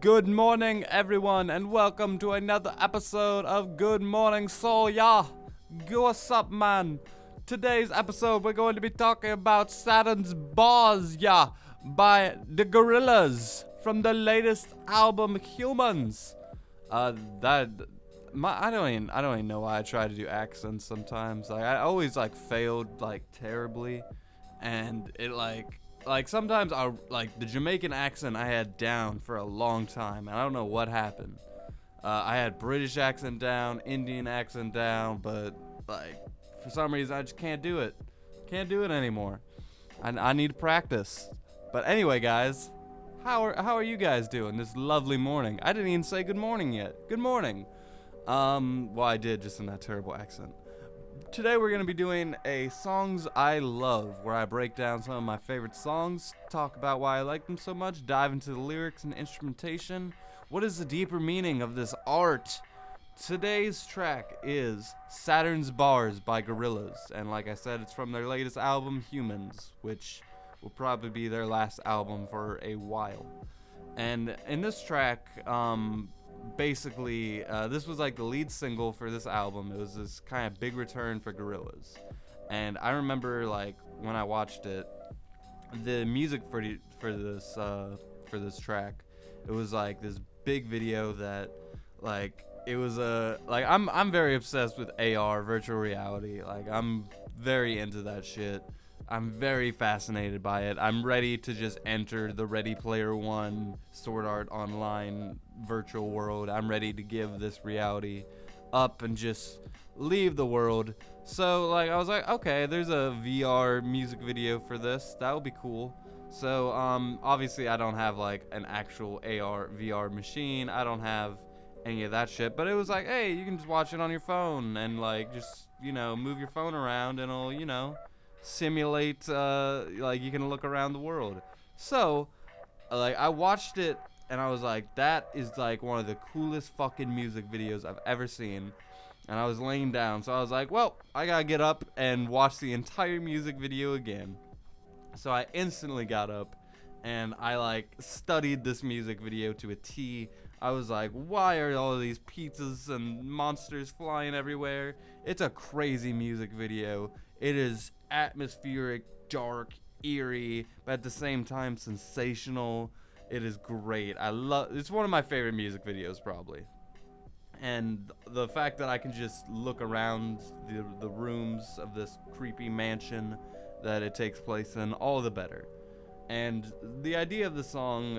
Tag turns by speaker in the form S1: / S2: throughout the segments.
S1: Good morning, everyone, and welcome to another episode of GoodMorningSol. Yeah, what's up, man? Today's episode, we're going to be talking about Saturnz Barz, yeah, by the Gorillaz from the latest album, Humans. I don't even know why I try to do accents sometimes. I always failed terribly, and it sometimes I the Jamaican accent I had down for a long time, and I don't know what happened. I had British accent down, Indian accent down, but for some reason I just can't do it. Can't do it anymore. I need practice. But anyway, guys, how are you guys doing this lovely morning? I didn't even say good morning yet. Good morning. Well, I did, just in that terrible accent. Today we're going to be doing a Songs I Love, where I break down some of my favorite songs, talk about why I like them so much, dive into the lyrics and instrumentation. What is the deeper meaning of this art? Today's track is Saturnz Barz by Gorillaz, and like I said, it's from their latest album, Humans, which will probably be their last album for a while. And in this track, basically, this was the lead single for this album. It was this kind of big return for Gorillaz, and I remember when I watched it, the music for this track, it was this big video that it was I'm very obsessed with AR, virtual reality. I'm very into that shit. I'm very fascinated by it. I'm ready to just enter the Ready Player One Sword Art Online virtual world. I'm ready to give this reality up and just leave the world. So I was like, okay, there's a VR music video for this. That would be cool. So obviously I don't have an actual AR VR machine. I don't have any of that shit. But it was hey, you can just watch it on your phone and just move your phone around and it'll simulate you can look around the world. So I watched it and I was like, that is one of the coolest fucking music videos I've ever seen. And I was laying down, so I was like, well, I gotta get up and watch the entire music video again. So I instantly got up and I studied this music video to a T. I was like, why are all of these pizzas and monsters flying everywhere? It's a crazy music video. It is atmospheric, dark, eerie, but at the same time sensational. It is great. It's one of my favorite music videos probably. And the fact that I can just look around the rooms of this creepy mansion that it takes place in, all the better. And the idea of the song,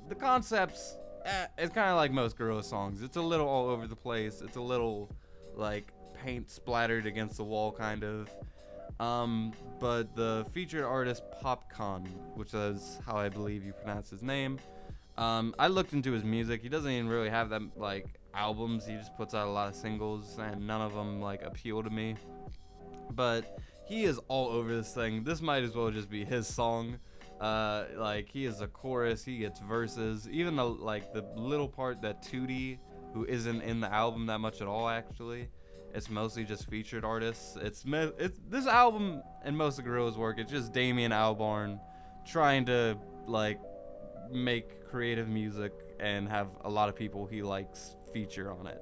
S1: the concepts, it's kind of like most Gorillaz songs. It's a little all over the place. It's a little paint splattered against the wall kind of. But the featured artist Popcaan, which is how I believe you pronounce his name, I looked into his music. He doesn't even really have that albums. He just puts out a lot of singles, and none of them appeal to me. But he is all over this thing. This might as well just be his song. He is a chorus. He gets verses. Even the little part that Tootie, who isn't in the album that much at all, actually. It's mostly just featured artists. It's this album and most of Gorillaz' work. It's just Damien Albarn trying to make creative music and have a lot of people he likes feature on it.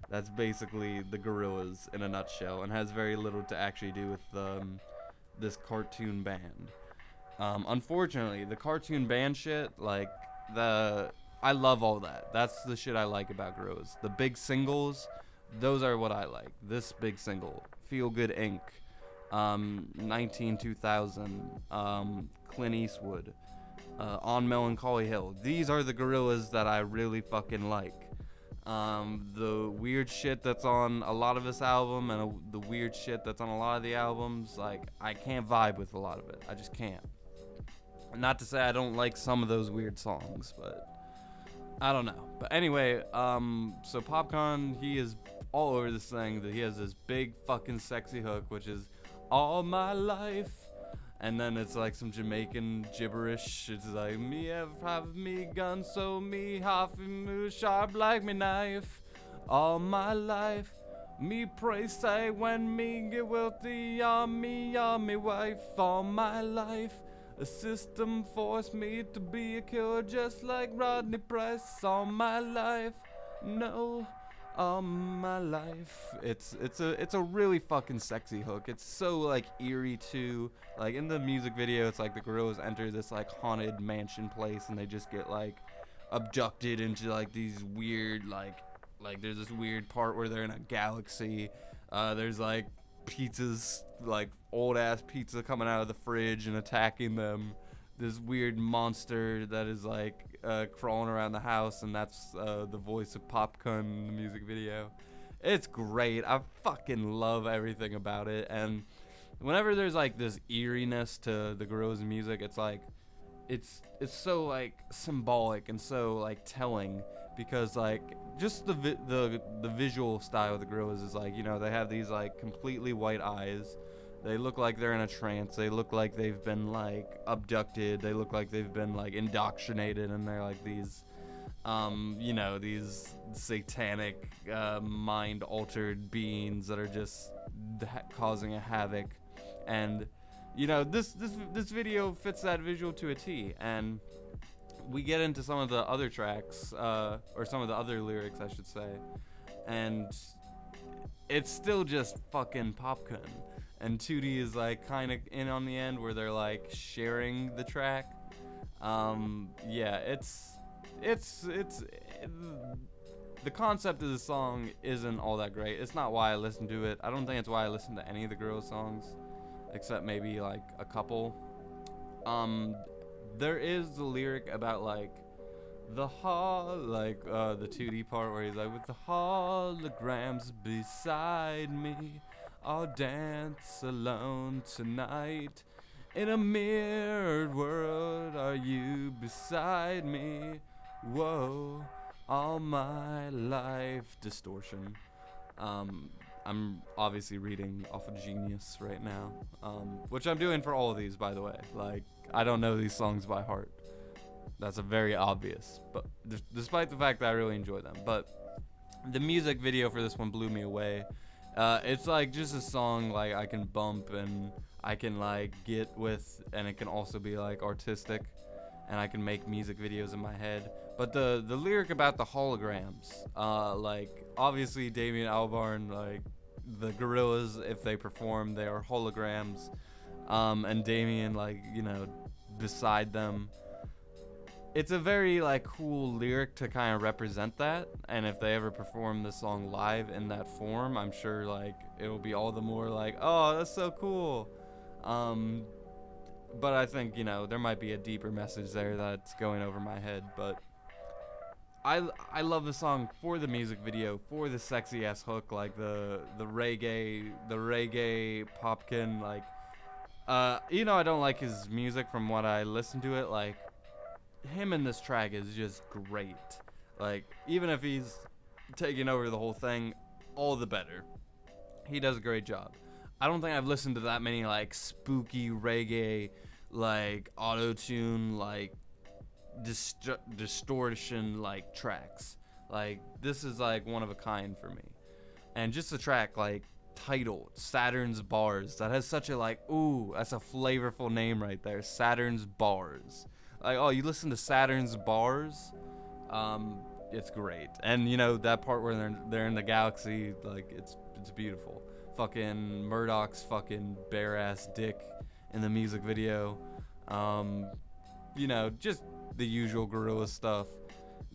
S1: That's basically the Gorillaz in a nutshell, and has very little to actually do with this cartoon band. Unfortunately, the cartoon band shit, I love all that. That's the shit I like about Gorillaz. The big singles, those are what I like. This big single, Feel Good Inc., 2000, Clint Eastwood, On Melancholy Hill. These are the Gorillaz that I really fucking like. The weird shit that's on a lot of this album and the weird shit that's on a lot of the albums, I can't vibe with a lot of it. I just can't. Not to say I don't like some of those weird songs, but I don't know. But anyway, so Popcaan, he is all over this thing. That he has this big fucking sexy hook, which is all my life. And then it's some Jamaican gibberish. It's me have me gun, so me half move sharp like me knife. All my life, me pray say when me get wealthy, on me wife. All my life, A system forced me to be a killer just like Rodney Price all my life. No, all my life. It's a really fucking sexy hook. It's so like eerie too. Like in the music video, it's like the Gorillaz enter this like haunted mansion place and they just get like abducted into like these weird like there's this weird part where they're in a galaxy. There's like pizzas, like old ass pizza coming out of the fridge and attacking them. This weird monster that is like crawling around the house, and that's the voice of Popcorn in the music video. It's great. I fucking love everything about it. And whenever there's like this eeriness to the Gorillaz music, it's like it's so like symbolic and so like telling, because like just the visual style of the Gorillaz is like, you know, they have these like completely white eyes. They look like they're in a trance. They look like they've been like abducted. They look like they've been like indoctrinated, and they're like these you know, these satanic mind altered beings that are just causing a havoc. And you know, this video fits that visual to a T. And we get into some of the other tracks, or some of the other lyrics, I should say, and it's still just fucking popcorn. And 2D is like kind of in on the end where they're like sharing the track. Yeah, it's the concept of the song isn't all that great. It's not why I listen to it. I don't think it's why I listen to any of the Gorillaz songs, except maybe like a couple. There is the lyric about like the the 2D part where he's like, with the holograms beside me, I'll dance alone tonight. In a mirrored world, are you beside me? Whoa, all my life. Distortion. I'm obviously reading off of Genius right now, which I'm doing for all of these, by the way. Like, I don't know these songs by heart. That's a very obvious, but despite the fact that I really enjoy them. But the music video for this one blew me away. It's like just a song like I can bump and I can like get with, and it can also be like artistic, and I can make music videos in my head. But the lyric about the holograms, like obviously Damien Albarn, like the Gorillaz, if they perform, they are holograms, and Damien, like, you know, beside them. It's a very like cool lyric to kind of represent that, and if they ever perform the song live in that form, I'm sure like it'll be all the more like, oh, that's so cool. But I think, you know, there might be a deeper message there that's going over my head. But I love the song for the music video, for the sexy ass hook, like the reggae popkin, like you know, I don't like his music from what I listen to it. Like, him in this track is just great. Like, even if he's taking over the whole thing, all the better. He does a great job. I don't think I've listened to that many like spooky reggae, like auto-tune, like distortion like tracks. Like, this is like one of a kind for me. And just the track like titled Saturnz Barz, that has such a like, ooh, that's a flavorful name right there. Saturnz Barz. Like, oh, you listen to Saturnz Barz? It's great. And you know that part where they're in the galaxy, like it's beautiful. Fucking Murdoch's fucking bare ass dick in the music video. You know, just the usual Gorillaz stuff.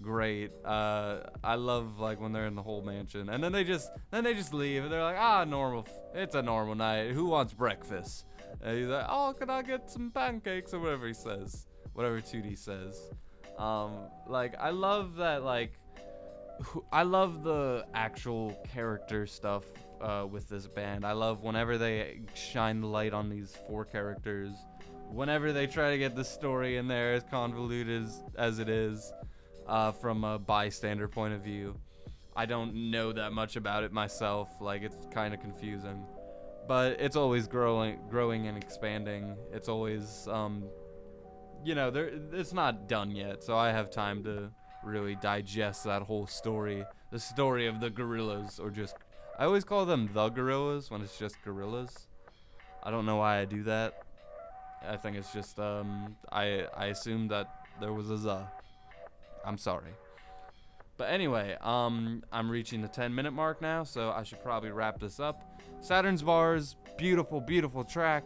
S1: Great. I love like when they're in the whole mansion, and then they just leave, and they're like, normal. It's a normal night. Who wants breakfast? And he's like, oh, can I get some pancakes or whatever he says. Whatever 2D says. Like, I love that, like, I love the actual character stuff with this band. I love whenever they shine the light on these 4 characters, whenever they try to get the story in there as convoluted as it is, from a bystander point of view. I don't know that much about it myself, like, it's kind of confusing. But it's always growing and expanding. It's always, you know, it's not done yet, so I have time to really digest that whole story. The story of the Gorillaz, or just, I always call them the Gorillaz when it's just Gorillaz. I don't know why I do that. I think it's just I assumed that there was a Z. I'm sorry. But anyway, I'm reaching the 10-minute mark now, so I should probably wrap this up. Saturnz Barz, beautiful, beautiful track.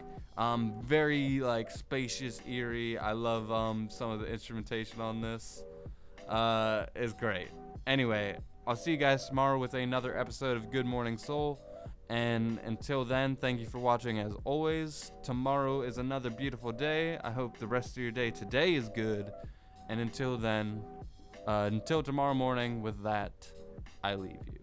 S1: Very like spacious, eerie. I love some of the instrumentation on this. It's great. Anyway, I'll see you guys tomorrow with another episode of Good Morning Soul. And until then, thank you for watching as always. Tomorrow is another beautiful day. I hope the rest of your day today is good. And until then, until tomorrow morning, with that, I leave you.